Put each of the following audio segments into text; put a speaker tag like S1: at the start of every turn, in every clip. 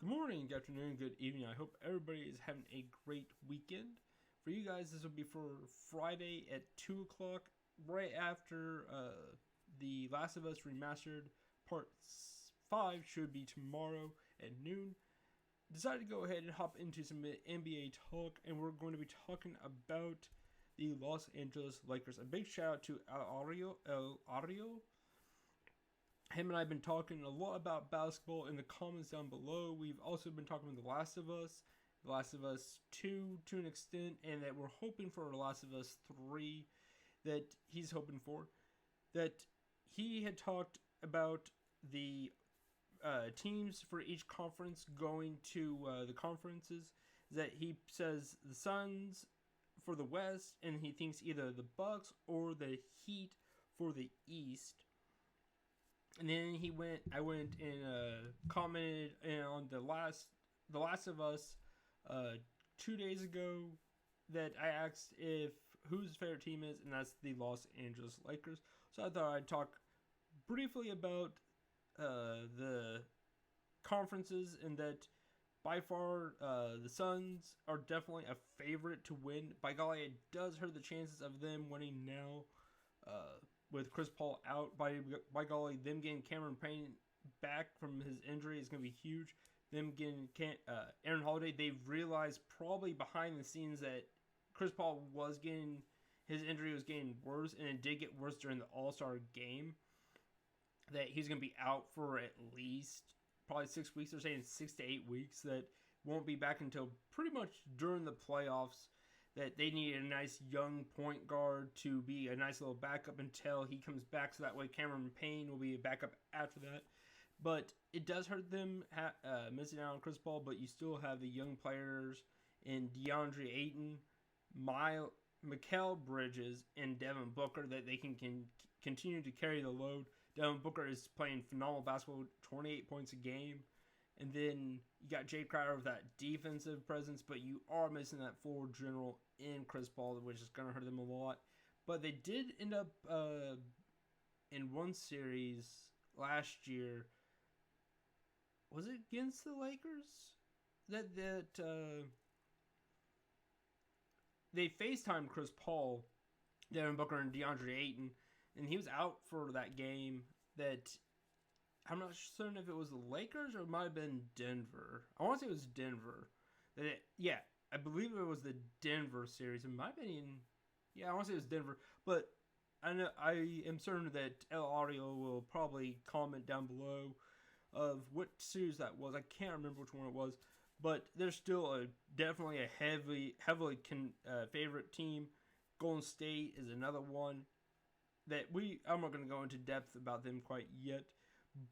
S1: Good morning, good afternoon, good evening. I hope everybody is having a great weekend. For you guys, this will be for Friday at 2 o'clock, right after The Last of Us Remastered Part 5 should be tomorrow at noon. Decided to go ahead and hop into some NBA talk, and we're going to be talking about the Los Angeles Lakers. A big shout out to Ario. Him and I have been talking a lot about basketball in the comments down below. We've also been talking about The Last of Us 2 to an extent, and that we're hoping for The Last of Us 3 that he's hoping for. That he had talked about the teams for each conference going to the conferences. That he says the Suns for the West, and he thinks either the Bucks or the Heat for the East. And then I went and commented on the Last of Us 2 days ago that I asked if whose favorite team is, and that's the Los Angeles Lakers. So I thought I'd talk briefly about the conferences, and that by far the Suns are definitely a favorite to win. By golly, it does hurt the chances of them winning now. With Chris Paul out, by golly, them getting Cameron Payne back from his injury is going to be huge. Them getting Aaron Holiday, they've realized probably behind the scenes that Chris Paul was getting, his injury was getting worse, and it did get worse during the All-Star game. That he's going to be out for at least probably 6 weeks. They're saying 6 to 8 weeks. That won't be back until pretty much during the playoffs. That they need a nice young point guard to be a nice little backup until he comes back, so that way Cameron Payne will be a backup after that. But it does hurt them missing out on Chris Paul, but you still have the young players in DeAndre Ayton, Mikal Bridges, and Devin Booker that they can continue to carry the load. Devin Booker is playing phenomenal basketball, 28 points a game. And then you got Jay Crowder with that defensive presence, but you are missing that forward general in Chris Paul, which is going to hurt them a lot. But they did end up in one series last year. Was it against the Lakers? That they FaceTimed Chris Paul, Devin Booker, and DeAndre Ayton, and he was out for that game. That I'm not certain if it was the Lakers or it might have been Denver. I want to say it was Denver. I believe it was the Denver series. It might have been I want to say it was Denver. But I am certain that El Ario will probably comment down below of what series that was. I can't remember which one it was. But there's still definitely a heavily favorite team. Golden State is another one that I'm not going to go into depth about them quite yet.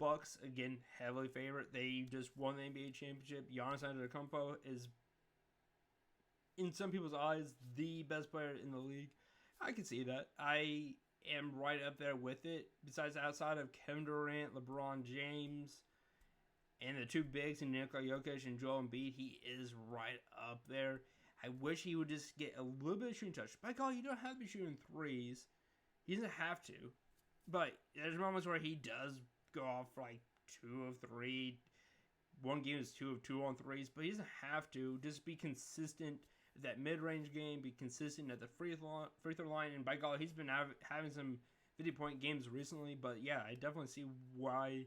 S1: Bucks, again, heavily favorite. They just won the NBA championship. Giannis Antetokounmpo is, in some people's eyes, the best player in the league. I can see that. I am right up there with it. Besides, outside of Kevin Durant, LeBron James, and the two bigs, in Nikola Jokic and Joel Embiid, he is right up there. I wish he would just get a little bit of shooting touch. By God, you don't have to be shooting threes. He doesn't have to. But there's moments where he does go off for like 2 of 3. One game is 2 of 2 on threes, but he doesn't have to. Just be consistent at that mid-range game, be consistent at the free throw line, and by God, he's been having some 50-point games recently, but yeah, I definitely see why,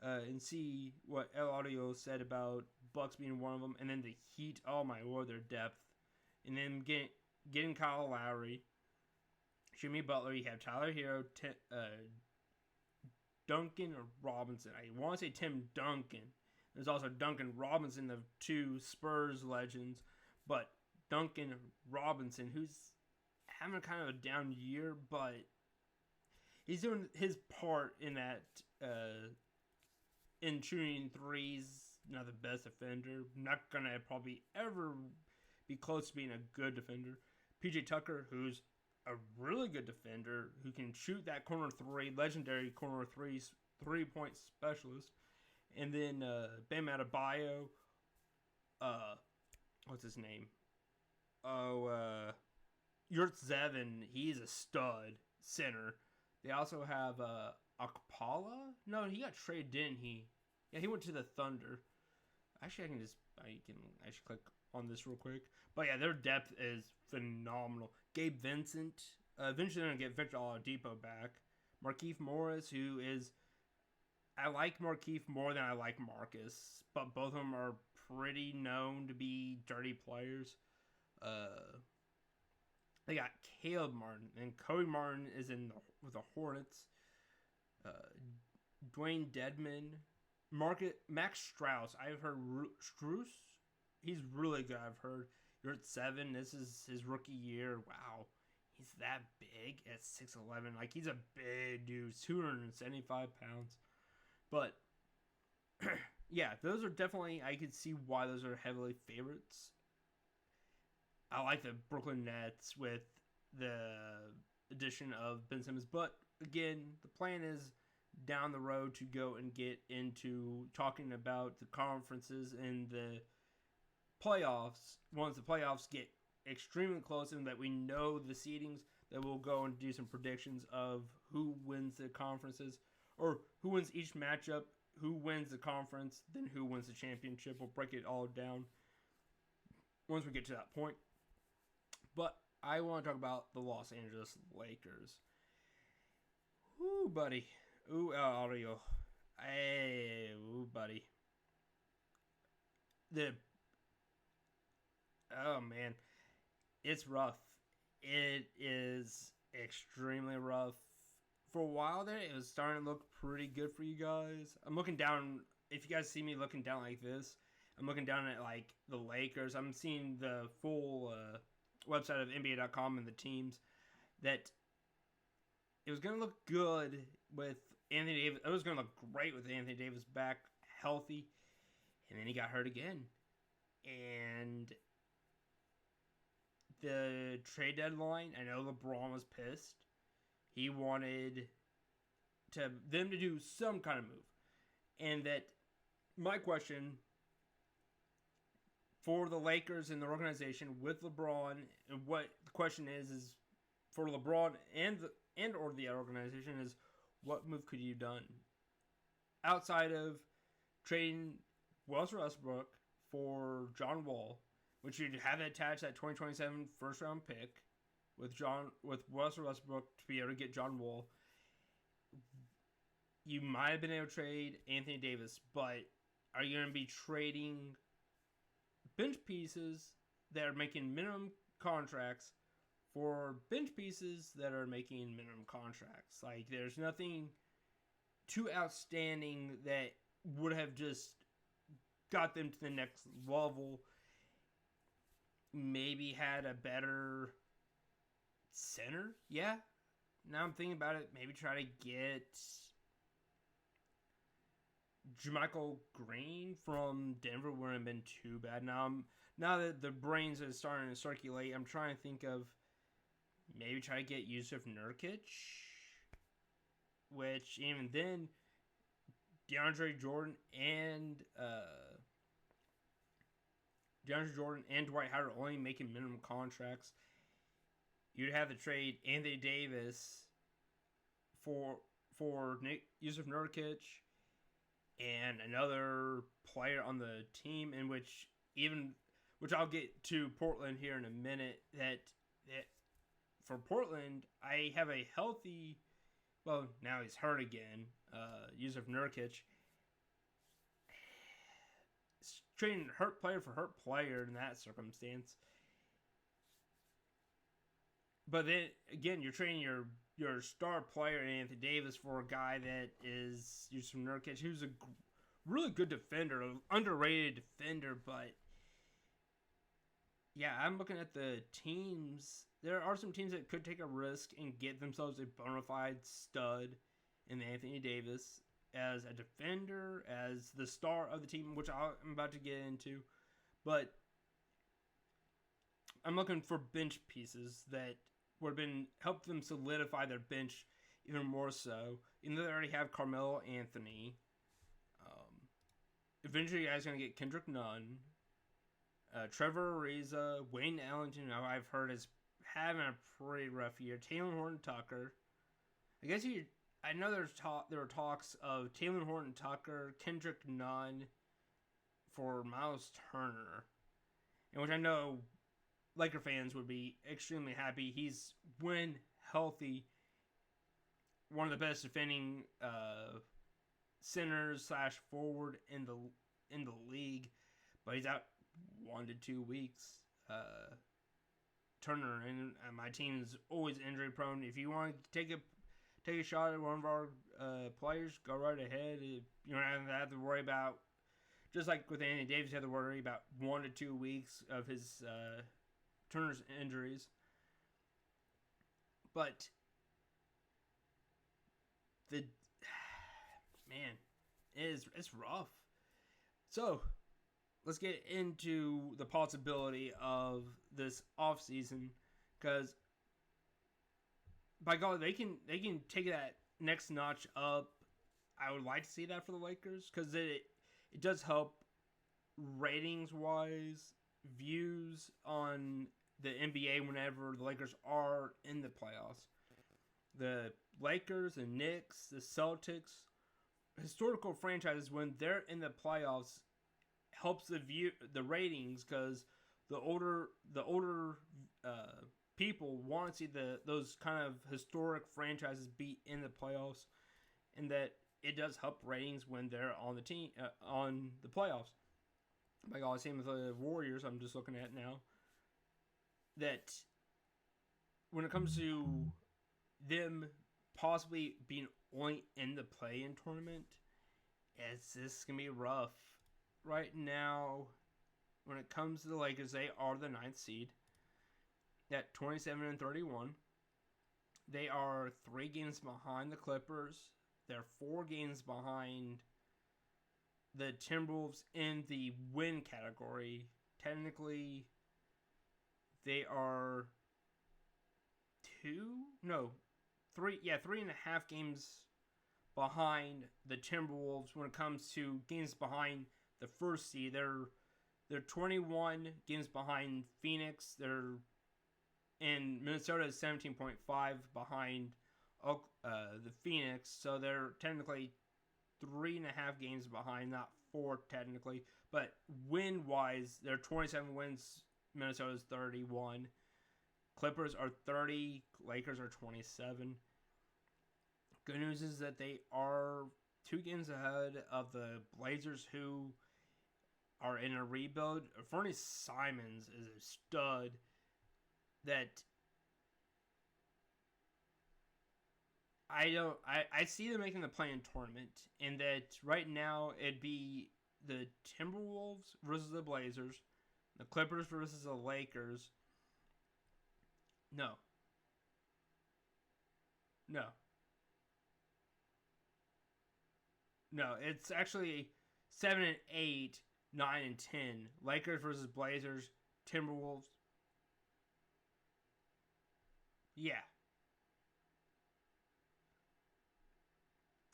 S1: and see what El Audio said about Bucks being one of them, and then the Heat, oh my lord, their depth, and then getting Kyle Lowry, Jimmy Butler, you have Tyler Hero, Duncan Robinson. I want to say Tim Duncan. There's also Duncan Robinson, the two Spurs legends. But Duncan Robinson, who's having kind of a down year, but he's doing his part in that, in shooting threes. Not the best defender. Not going to probably ever be close to being a good defender. PJ Tucker, who's a really good defender who can shoot that corner three, legendary corner threes, 3-point specialist. And then Bam Adebayo, what's his name? Yurt Zevin, he's a stud center. They also have Akpala. No, he got traded, didn't he? Yeah, he went to the Thunder. Actually, I should click on this real quick. But yeah, their depth is phenomenal. Gabe Vincent, eventually going to get Victor Oladipo back. Markieff Morris, who is, I like Markieff more than I like Marcus, but both of them are pretty known to be dirty players. They got Caleb Martin, and Cody Martin is with the Hornets. Dwayne Dedman, Max Strauss. I've heard Strauss. He's really good. I've heard. You're at 7. This is his rookie year. Wow, he's that big at 6'11". Like, he's a big dude, 275 pounds. But yeah, those are definitely. I could see why those are heavily favorites. I like the Brooklyn Nets with the addition of Ben Simmons, but again, the plan is down the road to go and get into talking about the conferences and the playoffs. Once the playoffs get extremely close and that we know the seedings, that we'll go and do some predictions of who wins the conferences or who wins each matchup, who wins the conference, then who wins the championship. We'll break it all down once we get to that point. But I want to talk about the Los Angeles Lakers. Ooh, buddy. Ooh, Ario. Hey, ooh, buddy. Oh, man. It's rough. It is extremely rough. For a while there, it was starting to look pretty good for you guys. I'm looking down. If you guys see me looking down like this, I'm looking down at, like, the Lakers. I'm seeing the full website of NBA.com and the teams that it was going to look good with Anthony Davis. It was going to look great with Anthony Davis back healthy. And then he got hurt again. And the trade deadline, I know LeBron was pissed. He wanted them to do some kind of move. And that my question for the Lakers and the organization with LeBron, and what the question is for LeBron and the organization is, what move could you have done outside of trading Russell Westbrook for John Wall, which you'd have attached that 2027 first round pick with Russell Westbrook to be able to get John Wall. You might have been able to trade Anthony Davis, but are you going to be trading bench pieces that are making minimum contracts for bench pieces that are making minimum contracts? Like, there's nothing too outstanding that would have just got them to the next level. Maybe had a better center. Yeah. Now I'm thinking about it. Maybe try to get JaMychal Green from Denver wouldn't have been too bad. Now that the brains are starting to circulate, I'm trying to think of maybe try to get Yusuf Nurkic, which even then, DeAndre Jordan and Dwight Howard are only making minimum contracts. You'd have to trade Anthony Davis for Yusuf Nurkic and another player on the team, in which I'll get to Portland here in a minute. That for Portland, I have a healthy. Well, now he's hurt again. Yusuf Nurkic. Trading hurt player for hurt player in that circumstance. But then again, you're trading your star player Anthony Davis for a guy that is Yusuf Nurkic, who's a really good defender, an underrated defender. But yeah, I'm looking at the teams. There are some teams that could take a risk and get themselves a bona fide stud in Anthony Davis as a defender, as the star of the team, which I'm about to get into. But I'm looking for bench pieces that would have help them solidify their bench even more so. Even though they already have Carmelo Anthony. Eventually, you guys are going to get Kendrick Nunn. Trevor Ariza, Wayne Ellington, who I've heard is having a pretty rough year. Taylor Horton Tucker. I know there were talks of Taylor Horton Tucker, Kendrick Nunn for Miles Turner, in which I know Laker fans would be extremely happy. He's, when healthy, one of the best defending centers slash forward in the league, but he's out 1 to 2 weeks. Turner and my team's always injury prone. If you want to take a shot at one of our players, go right ahead. You don't have to worry about, just like with Anthony Davis, you have to worry about 1 to 2 weeks of his Turner's injuries. But it's rough. So let's get into the possibility of this offseason, because by God, they can take that next notch up. I would like to see that for the Lakers, because it does help ratings wise, views on the NBA whenever the Lakers are in the playoffs. The Lakers, the Knicks, the Celtics, historical franchises, when they're in the playoffs, helps the ratings, because the older people want to see those kind of historic franchises be in the playoffs, and that it does help ratings when they're on the team on the playoffs. By God, same with the Warriors. I'm just looking at now that when it comes to them possibly being only in the play-in tournament, this gonna be rough. Right now, when it comes to the Lakers, they are the 9th seed at 27-31. They are 3 games behind the Clippers. They're 4 games behind the Timberwolves in the win category. Technically, they are 3.5 games behind the Timberwolves when it comes to games behind the first seed. They're 21 games behind Phoenix. And Minnesota is 17.5 behind the Phoenix, so they're technically 3.5 games behind, not 4 technically. But win-wise, they're 27 wins. Minnesota's 31. Clippers are 30. Lakers are 27. Good news is that they are 2 games ahead of the Blazers, who are in a rebuild. Fernie Simons is a stud that I see them making the play-in tournament, and that right now it'd be the Timberwolves versus the Blazers, the Clippers versus the Lakers. No, it's actually 7 and 8, 9 and 10. Lakers versus Blazers, Timberwolves. Yeah.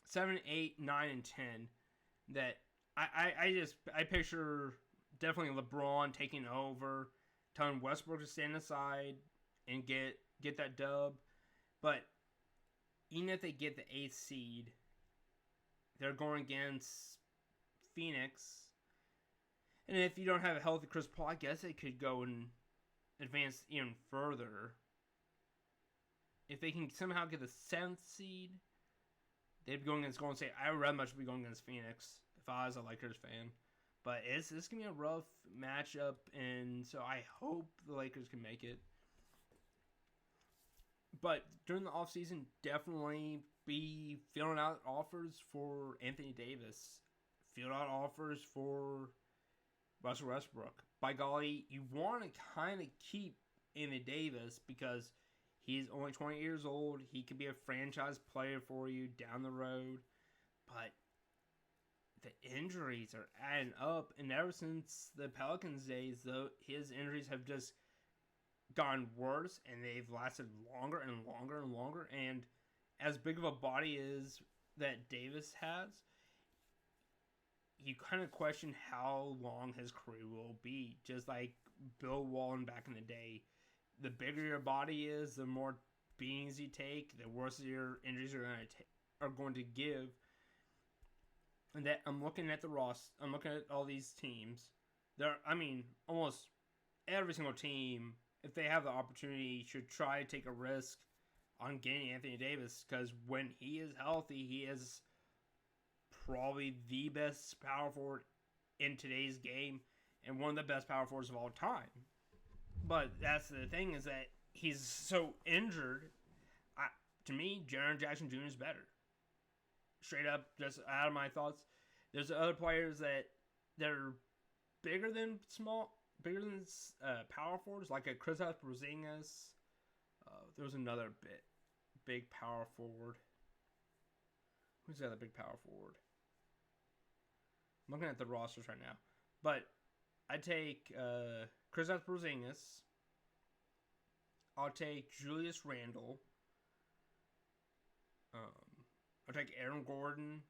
S1: 7, 8, 9, and 10. That I picture definitely LeBron taking over, telling Westbrook to stand aside and get that dub. But even if they get the 8th seed, they're going against Phoenix. And if you don't have a healthy Chris Paul, I guess they could go and advance even further. If they can somehow get the 7th seed, they'd be going against Golden State. I would rather much be going against Phoenix if I was a Lakers fan. But it's going to be a rough matchup, and so I hope the Lakers can make it. But during the offseason, definitely be filling out offers for Anthony Davis. Fill out offers for Russell Westbrook. By golly, you want to kind of keep Anthony Davis because he's only 20 years old. He could be a franchise player for you down the road. But the injuries are adding up. And ever since the Pelicans days, though, his injuries have just gotten worse. And they've lasted longer and longer and longer. And as big of a body is that Davis has, you kind of question how long his career will be. Just like Bill Walton back in the day. The bigger your body is, the more beatings you take, the worse your injuries are going to give. And that I'm looking at the roster. I'm looking at all these teams. Almost every single team, if they have the opportunity, should try to take a risk on getting Anthony Davis, because when he is healthy, he is probably the best power forward in today's game and one of the best power forwards of all time. But that's the thing, is that he's so injured. To me, Jaren Jackson Jr. is better. Straight up, just out of my thoughts. There's other players that are bigger than power forwards, like a Kristaps Porzingis. There was another big power forward. Who's the other big power forward? I'm looking at the rosters right now, but I take Kristaps Porzingis. I'll take Julius Randle. I'll take Aaron Gordon.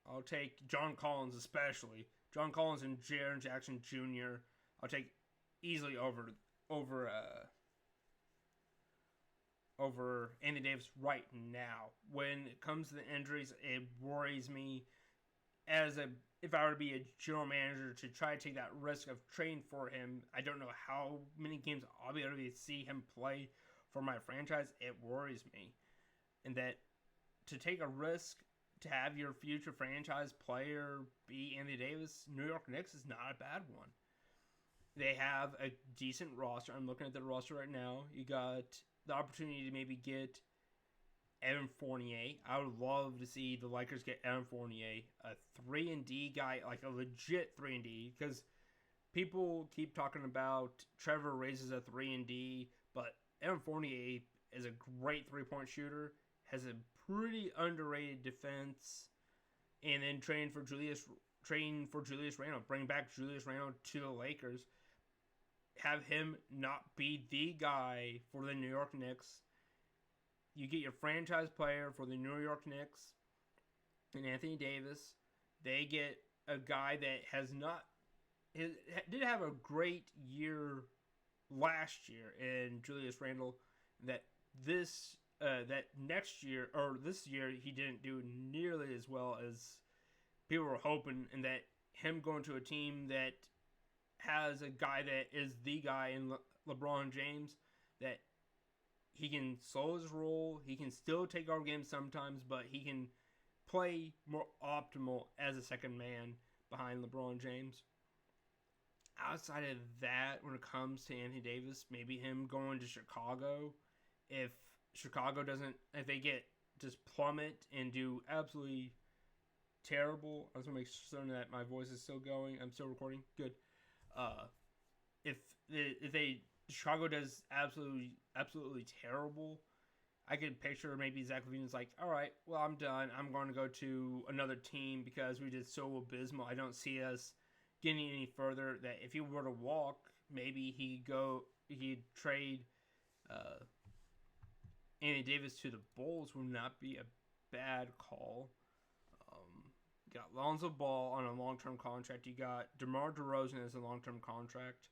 S1: I'll take John Collins, especially John Collins and Jaren Jackson Jr. I'll take easily over Anthony Davis right now. When it comes to the injuries, it worries me. If I were to be a general manager to try to take that risk of trading for him, I don't know how many games I'll be able to see him play for my franchise. It worries me. And that to take a risk to have your future franchise player be Anthony Davis, New York Knicks is not a bad one. They have a decent roster. I'm looking at the roster right now. You got the opportunity to maybe get Evan Fournier. I would love to see the Lakers get Evan Fournier, a 3-and-D guy, like a legit 3-and-D, because people keep talking about Trevor raises a 3-and-D, but Evan Fournier is a great three-point shooter, has a pretty underrated defense, and then train for Julius Randle, bring back Julius Randle to the Lakers, have him not be the guy for the New York Knicks. You get your franchise player for the New York Knicks and Anthony Davis. They get a guy that did have a great year last year in Julius Randle. That this year he didn't do nearly as well as people were hoping, and that him going to a team that has a guy that is the guy in LeBron James, that he can slow his roll, he can still take over games sometimes, but he can play more optimal as a second man behind LeBron James. Outside of that, when it comes to Anthony Davis, maybe him going to Chicago. If they get just plummet and do absolutely terrible, I just want to make certain that my voice is still going. I'm still recording. Good. If Chicago does absolutely terrible, I could picture maybe Zach LaVine's like, all right, well, I'm done. I'm going to go to another team because we did so abysmal. I don't see us getting any further. That if he were to walk, maybe he'd trade Anthony Davis to the Bulls would not be a bad call. You got Lonzo Ball on a long-term contract. You got DeMar DeRozan as a long-term contract.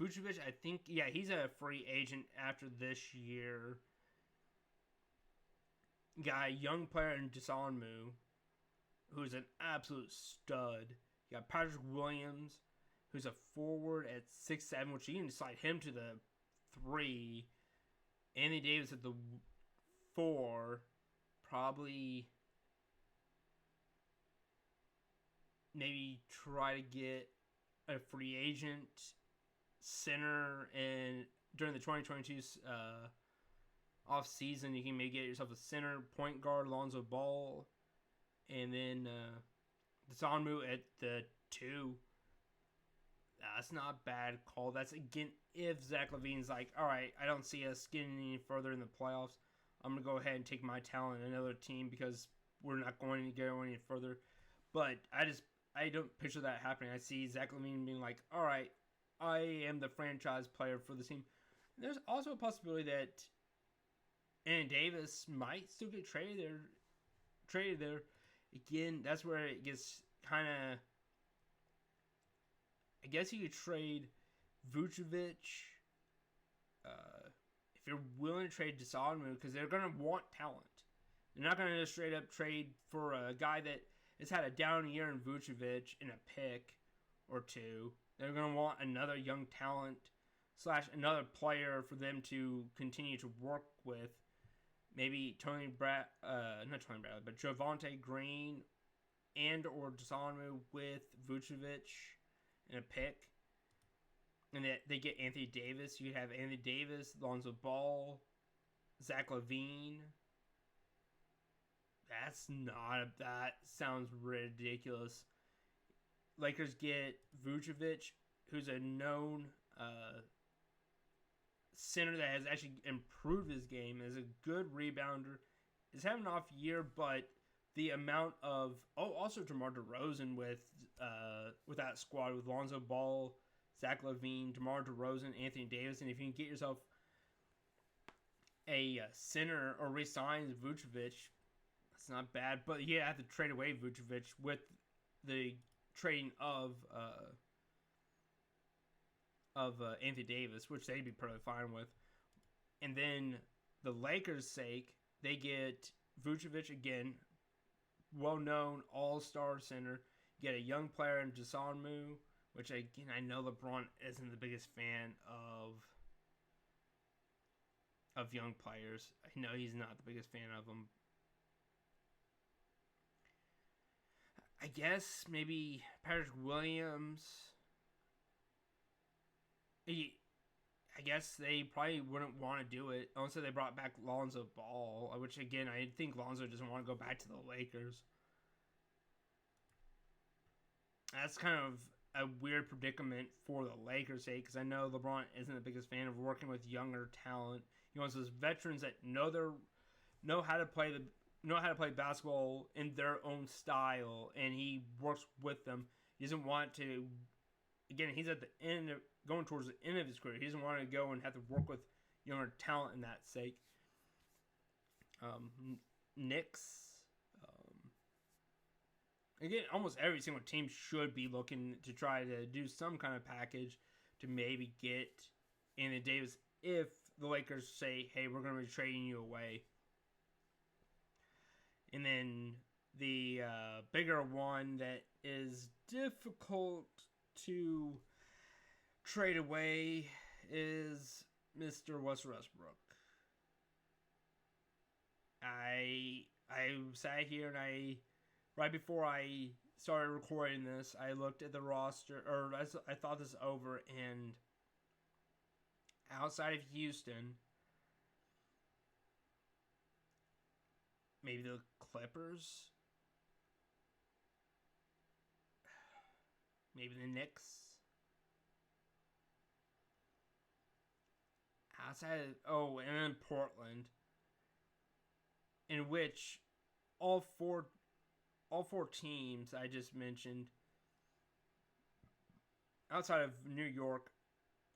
S1: Vucevic, I think, he's a free agent after this year. You got a young player in Jason Mu, who's an absolute stud. You got Patrick Williams, who's a forward at 6'7", which you can slide him to the 3. Anthony Davis at the 4. Probably maybe try to get a free agent center, and during the 2022 off season, you can maybe get yourself a center, point guard Lonzo Ball, and then Desonmu at the 2. That's not a bad call. That's, again, if Zach LaVine's like, all right, I don't see us getting any further in the playoffs. I'm going to go ahead and take my talent in another team because we're not going to go any further. But I don't picture that happening. I see Zach LaVine being like, all right, I am the franchise player for the team. There's also a possibility that Anthony Davis might still get traded there. Again, that's where it gets kind of... I guess you could trade Vucevic. if you're willing to trade Desalmu, because they're going to want talent. They're not going to just straight up trade for a guy that has had a down year in Vucevic in a pick or two. They're going to want another young talent / another player for them to continue to work with. Maybe not Tony Bradley, but Javonte Green and or Desalmu with Vucevic in a pick. And they get Anthony Davis. You have Anthony Davis, Lonzo Ball, Zach LaVine. That sounds ridiculous. Lakers get Vucevic, who's a known center that has actually improved his game, is a good rebounder, is having an off year, but the amount of also DeMar DeRozan with that squad with Lonzo Ball, Zach LaVine, DeMar DeRozan, Anthony Davis, and if you can get yourself a center or re-sign Vucevic, that's not bad. But you have to trade away Vucevic with the trading of Anthony Davis, which they'd be probably fine with. And then the Lakers' sake, they get Vucevic again, well-known all-star center. Get a young player in Desalmu, which again I know LeBron isn't the biggest fan of young players. I know he's not the biggest fan of them. I guess maybe Patrick Williams. I guess they probably wouldn't want to do it unless they brought back Lonzo Ball, which again I think Lonzo doesn't want to go back to the Lakers. That's kind of a weird predicament for the Lakers' sake, because I know LeBron isn't the biggest fan of working with younger talent. He wants those veterans that know how to play basketball in their own style, and he works with them. He doesn't want to. Again, he's at the end, going towards the end of his career. He doesn't want to go and have to work with younger talent in that sake. Knicks. Again, almost every single team should be looking to try to do some kind of package to maybe get Anthony Davis if the Lakers say, hey, we're going to be trading you away. And then the bigger one that is difficult to trade away is Mr. Westbrook. I sat here and right before I started recording this, I looked at the roster, or I thought this over, and outside of Houston, maybe the Clippers, maybe the Knicks. Outside of, and then Portland, in which all four teams I just mentioned, outside of New York,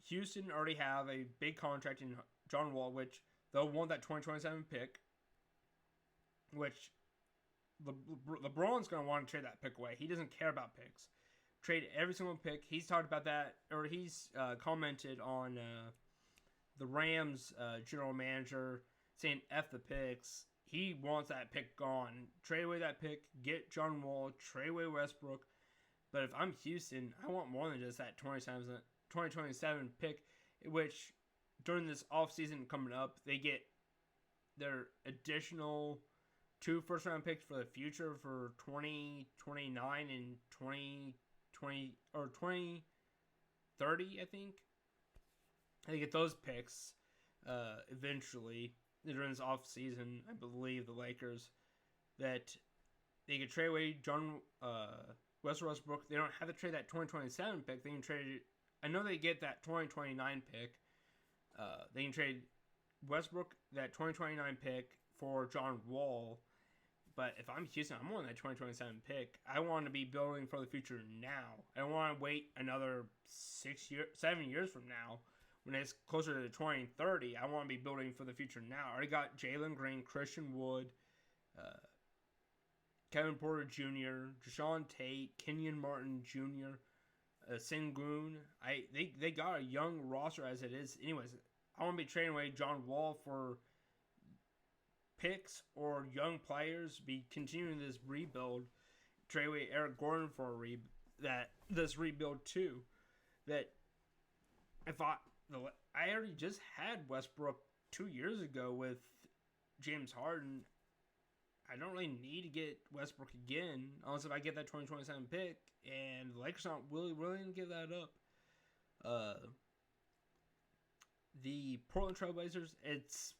S1: Houston already have a big contract in John Wall, which they'll want that 2027 pick, which LeBron's going to want to trade that pick away. He doesn't care about picks. Trade every single pick. He's talked about that, or he's commented on the Rams general manager saying F the picks. He wants that pick gone. Trade away that pick. Get John Wall. Trade away Westbrook. But if I'm Houston, I want more than just that 2027 pick, which during this offseason coming up, they get their additional 2 first-round picks for the future for 2029 and 2020 or 2030, I think. They get those picks eventually during this offseason. I believe the Lakers that they could trade away Westbrook. They don't have to trade that 2027 pick. They can trade it. I know they get that 2029 pick. They can trade Westbrook, that 2029 pick, for John Wall. But if I'm Houston, I'm wanting that 2027 pick. I want to be building for the future now. I don't want to wait another 7 years from now. When it's closer to 2030, I want to be building for the future now. I already got Jalen Green, Christian Wood, Kevin Porter Jr., Deshaun Tate, Kenyon Martin Jr., Sengun. They got a young roster as it is. Anyways, I want to be trading away John Wall for picks or young players, be continuing this rebuild, trade away Eric Gordon for this rebuild too. That if I already just had Westbrook 2 years ago with James Harden. I don't really need to get Westbrook again, unless if I get that 2027 pick, and the Lakers aren't really willing to give that up. The Portland Trailblazers, it's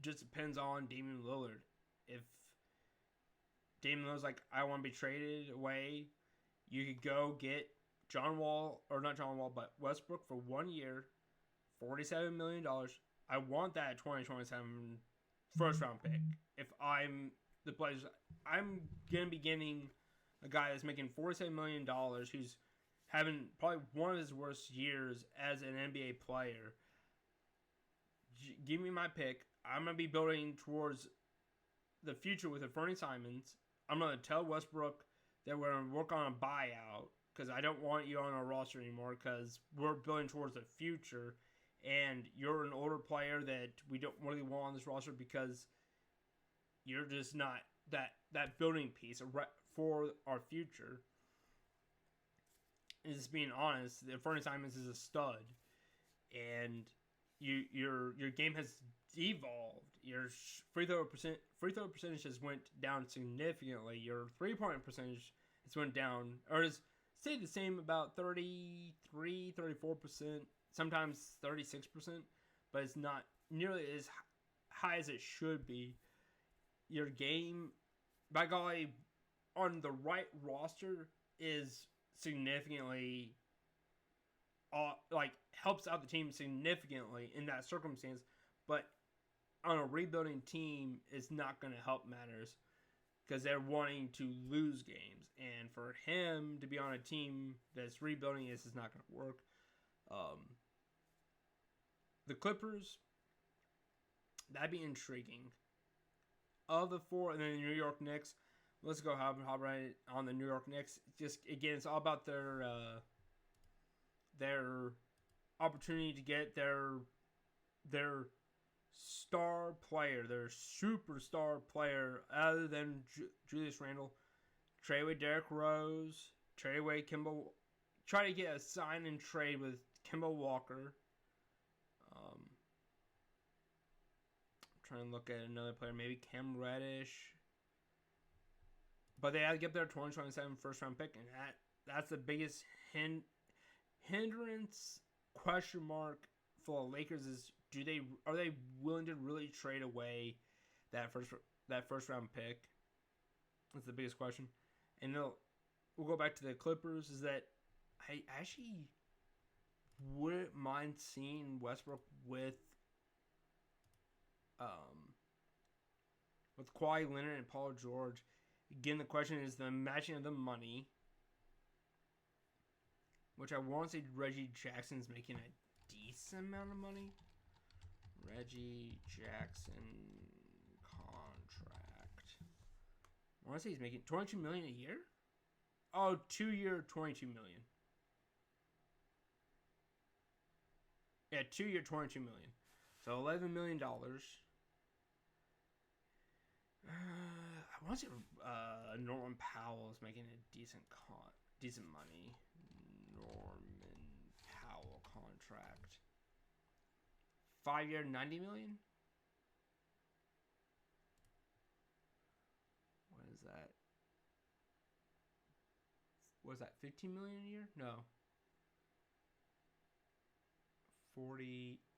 S1: just depends on Damian Lillard. If Damian Lillard's like, I want to be traded away, you could go get John Wall, or not John Wall, but Westbrook for 1 year, $47 million. I want that 2027 first round pick. If I'm the Blazers, I'm going to be getting a guy that's making $47 million who's having probably one of his worst years as an NBA player. Give me my pick. I'm going to be building towards the future with Fernie Simons. I'm going to tell Westbrook that we're going to work on a buyout because I don't want you on our roster anymore because we're building towards the future. And you're an older player that we don't really want on this roster because you're just not that building piece for our future. And just being honest, Fernie Simons is a stud, and your game has devolved. Your free throw percentage has went down significantly. Your 3-point percentage has went down, or has stayed the same, about 33, 34%. Sometimes 36%, but it's not nearly as high as it should be. Your game, by golly, on the right roster is significantly, helps out the team significantly in that circumstance, but on a rebuilding team, it's not going to help matters because they're wanting to lose games, and for him to be on a team that's rebuilding, this is not going to work. The Clippers, that'd be intriguing. Of the four, and then the New York Knicks, let's go hop right on the New York Knicks. Just, again, it's all about their opportunity to get their star player, their superstar player, other than Julius Randle. Trade away Derrick Rose, trade away Kimball, try to get a sign and trade with Kimball Walker. Trying to look at another player, maybe Cam Reddish. But they had to get their 2027 first round pick, and that's the biggest hindrance question mark for the Lakers is are they willing to really trade away that first round pick? That's the biggest question. And we'll go back to the Clippers, is that I actually wouldn't mind seeing Westbrook with Kawhi Leonard and Paul George. Again, the question is the matching of the money, which I want to say Reggie Jackson's making a decent amount of money. Reggie Jackson contract. I want to say he's making $22 million a year. Oh, 2-year, $22 million. Yeah, 2-year, $22 million. So $11 million. I want to say Norman Powell is making a decent money. Norman Powell contract. 5-year, $90 million. What is that? Was that $15 million a year? No.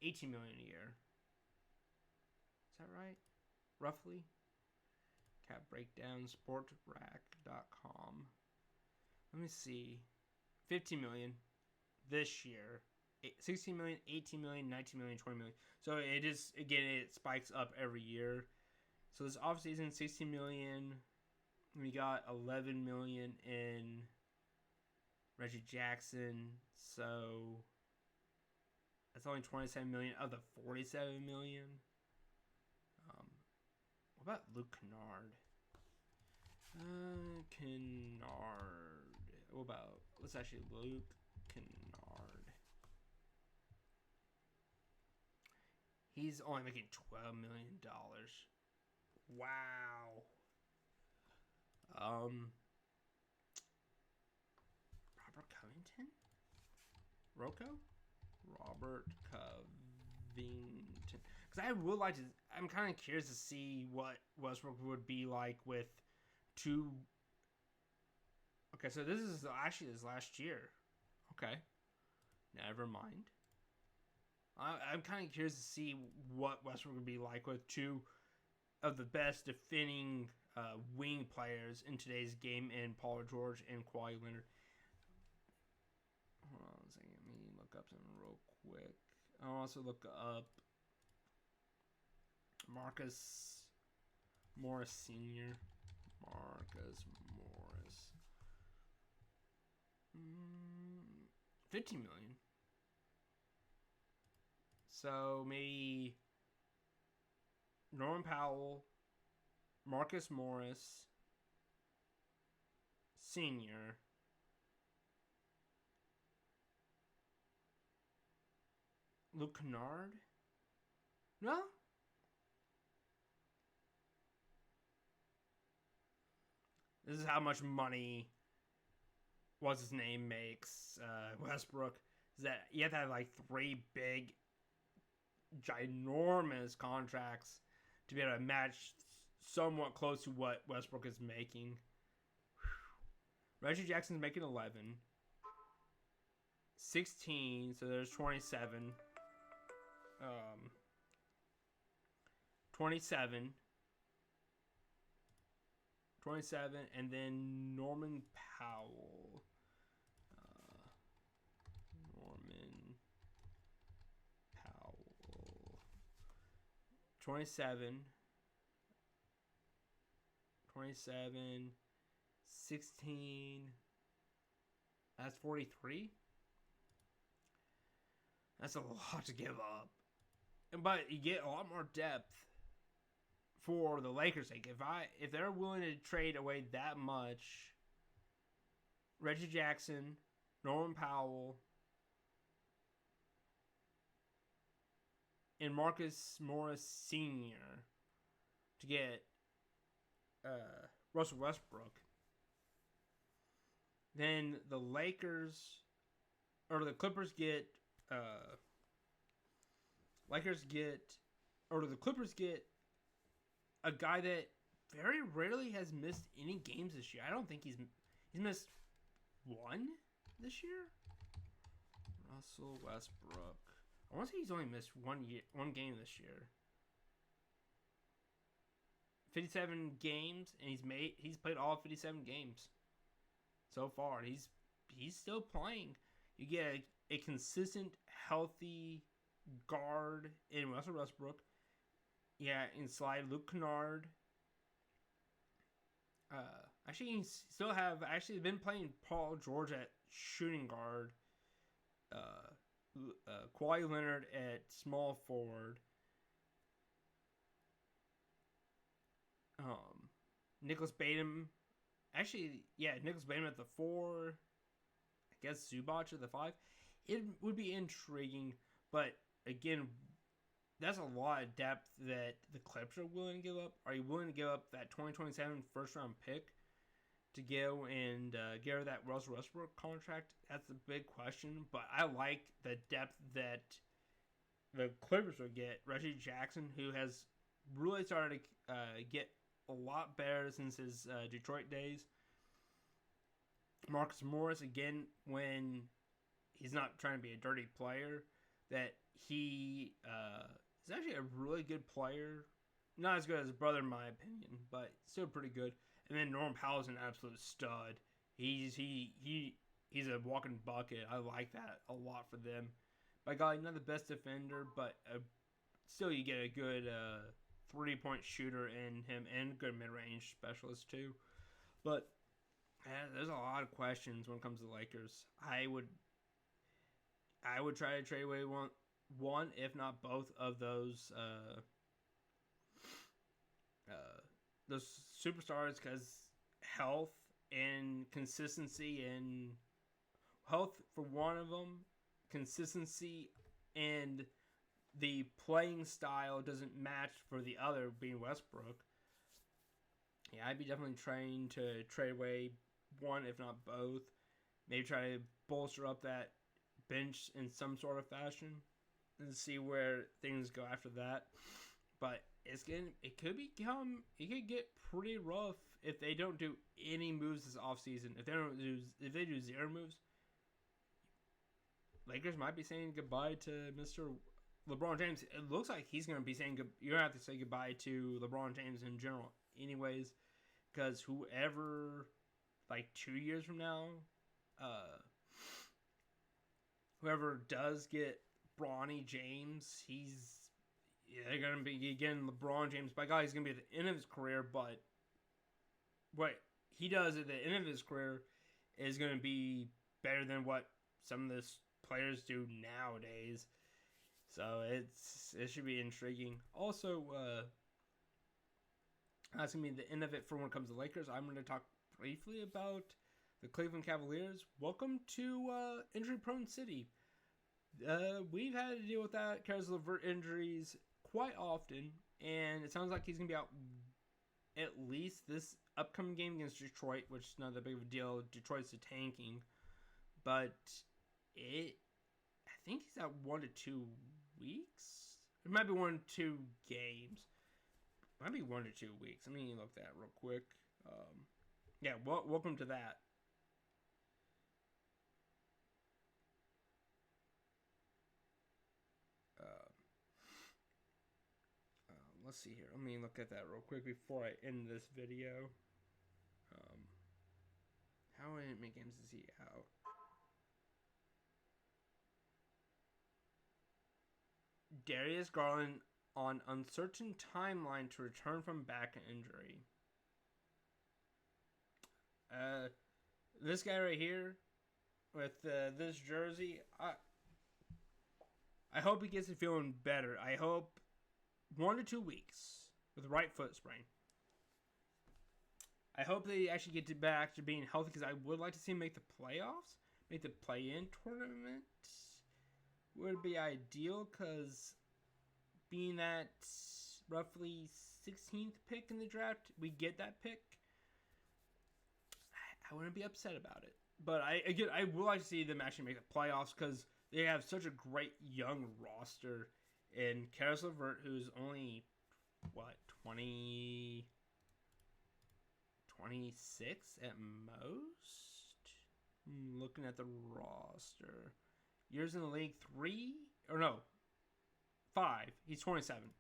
S1: 18 million a year. Is that right? Roughly? Cap breakdown, sportrack.com. Let me see. 15 million this year. 16 million, 18 million, 19 million, 20 million. So it is, again, it spikes up every year. So this offseason, 16 million. We got 11 million in Reggie Jackson. So that's only 27 million of the 47 million. What about Luke Kennard? What about, let's actually Luke Kennard. He's only making $12 million. Wow. Robert Covington? Rocco? Robert Covington. Because I would like to. I'm kind of curious to see what Westbrook would be like with two. Okay, so this is actually his last year. Okay. Never mind. I'm kind of curious to see what Westbrook would be like with two of the best defending wing players in today's game in Paul George and Kawhi Leonard. Hold on a second. Let me look up something real quick. I'll also look up Marcus Morris Sr. Marcus Morris. 15 million. So maybe Norman Powell, Marcus Morris Sr., Luke Kennard? No? This is how much money what's his name makes Westbrook. Is that you have to have like 3 big ginormous contracts to be able to match somewhat close to what Westbrook is making. Reggie Jackson's making 11. 16, so there's 27. 27, and then Norman Powell. Norman Powell. 27, 16. That's 43. That's a lot to give up. But you get a lot more depth for the Lakers' sake. If they're willing to trade away that much, Reggie Jackson, Norman Powell, and Marcus Morris Sr. to get Russell Westbrook, then the Clippers get a guy that very rarely has missed any games this year. I don't think he's missed one this year. Russell Westbrook. I want to say he's only missed one game this year. 57 games, and he's played all 57 games so far. He's still playing. You get a consistent, healthy guard in Russell Westbrook. Yeah, inside Luke Kennard. Actually been playing Paul George at shooting guard. Kawhi Leonard at small forward. Nicholas Batum. Nicholas Batum at the 4. I guess Zubac at the 5. It would be intriguing, but again, that's a lot of depth that the Clips are willing to give up. Are you willing to give up that 2027 first round pick to go and get her that Russell Westbrook contract? That's the big question. But I like the depth that the Clippers will get. Reggie Jackson, who has really started to get a lot better since his Detroit days. Marcus Morris, again, when he's not trying to be a dirty player, that he is actually a really good player. Not as good as his brother, in my opinion, but still pretty good. And then Norman Powell's an absolute stud. He's a walking bucket. I like that a lot for them. By golly, not the best defender, but still you get a good 3-point shooter in him and good mid-range specialist too. But there's a lot of questions when it comes to the Lakers. I would try to trade away one, if not both of those superstars, because health and consistency, and health for one of them, consistency and the playing style doesn't match for the other, being Westbrook, yeah, I'd be definitely trying to trade away one, if not both. Maybe try to bolster up that bench in some sort of fashion and see where things go after that. But it could get pretty rough if they don't do any moves this offseason. If they do zero moves, Lakers might be saying goodbye to Mr. LeBron James. It looks like he's going to be saying you're going to have to say goodbye to LeBron James in general anyways, because whoever, like 2 years from now, whoever does get Bronny James, they're going to be getting LeBron James. By God, he's going to be at the end of his career, but what he does at the end of his career is going to be better than what some of the players do nowadays. So it should be intriguing. Also, that's going to be the end of it for when it comes to Lakers. I'm going to talk briefly about the Cleveland Cavaliers. Welcome to injury-prone city. We've had to deal with that Caris LeVert injuries quite often, and it sounds like he's going to be out at least this upcoming game against Detroit, which is not that big of a deal. Detroit's tanking, but I think he's out 1 to 2 weeks. It might be 1 to 2 games. It might be 1 to 2 weeks. Let me look that real quick. Yeah, welcome to that. Let's see here. Let me look at that real quick before I end this video. How many games is he out? Darius Garland on uncertain timeline to return from back injury. This guy right here with this jersey, I hope he gets it feeling better. I hope 1 to 2 weeks with right foot sprain. I hope they actually get back to being healthy, because I would like to see him make the playoffs, make the play-in tournament. Would be ideal, because being that roughly 16th pick in the draft, we get that pick. I wouldn't be upset about it. But I would like to see them actually make the playoffs, because they have such a great young roster. And Caris LeVert, who's only, 26 at most? Looking at the roster. Years in the league, 5. He's 27.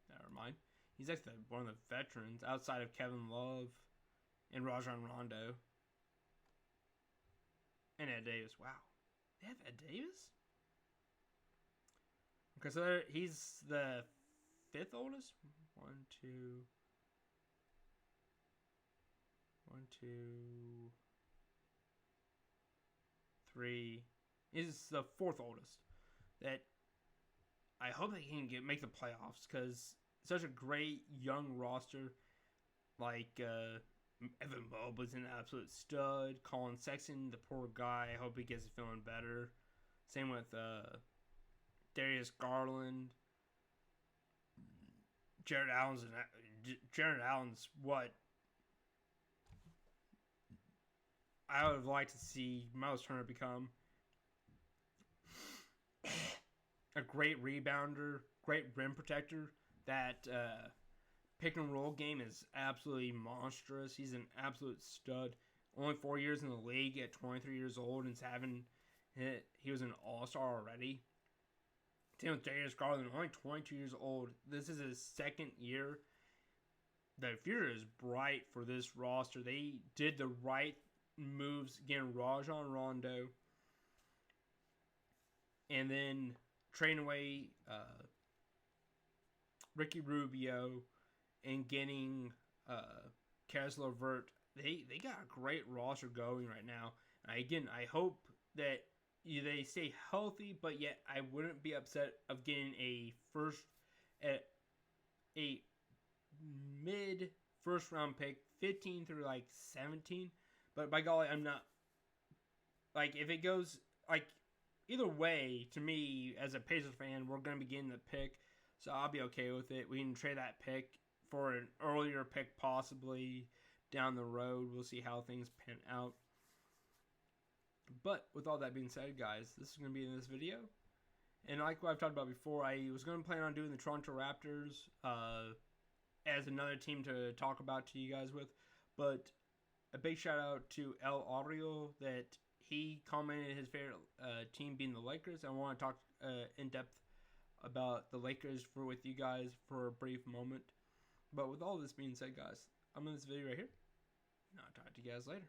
S1: Never mind. He's actually one of the veterans outside of Kevin Love and Rajon Rondo. And Ed Davis. Wow. They have Ed Davis? Okay, so he's the 5th oldest. 1, 2, 3. He's the 4th oldest. That I hope they can make the playoffs, because such a great young roster. Like Evan Mobley's an absolute stud. Colin Sexton, the poor guy, I hope he gets feeling better. Same with Darius Garland. Jared Allen's what I would have liked to see Miles Turner become. A great rebounder, great rim protector. That pick and roll game is absolutely monstrous. He's an absolute stud. Only 4 years in the league at 23 years old, and he was an all-star already. Same with Darius Garland, only 22 years old. This is his 2nd year. The future is bright for this roster. They did the right moves, getting Rajon Rondo, and then trading away Ricky Rubio and getting Caris LeVert. They got a great roster going right now. Again, I hope that they stay healthy, but yet I wouldn't be upset of getting a mid first round pick, 15 through 17. But by golly, I'm not, if it goes either way, to me, as a Pacers fan, we're going to be getting the pick. So I'll be okay with it. We can trade that pick for an earlier pick possibly down the road. We'll see how things pan out. But with all that being said, guys, this is going to be in this video. And like what I've talked about before, I was going to plan on doing the Toronto Raptors as another team to talk about to you guys with. But a big shout out to Ario that he commented his favorite team being the Lakers. I want to talk in depth about the Lakers with you guys for a brief moment. But with all this being said, guys, I'm in this video right here. And I'll talk to you guys later.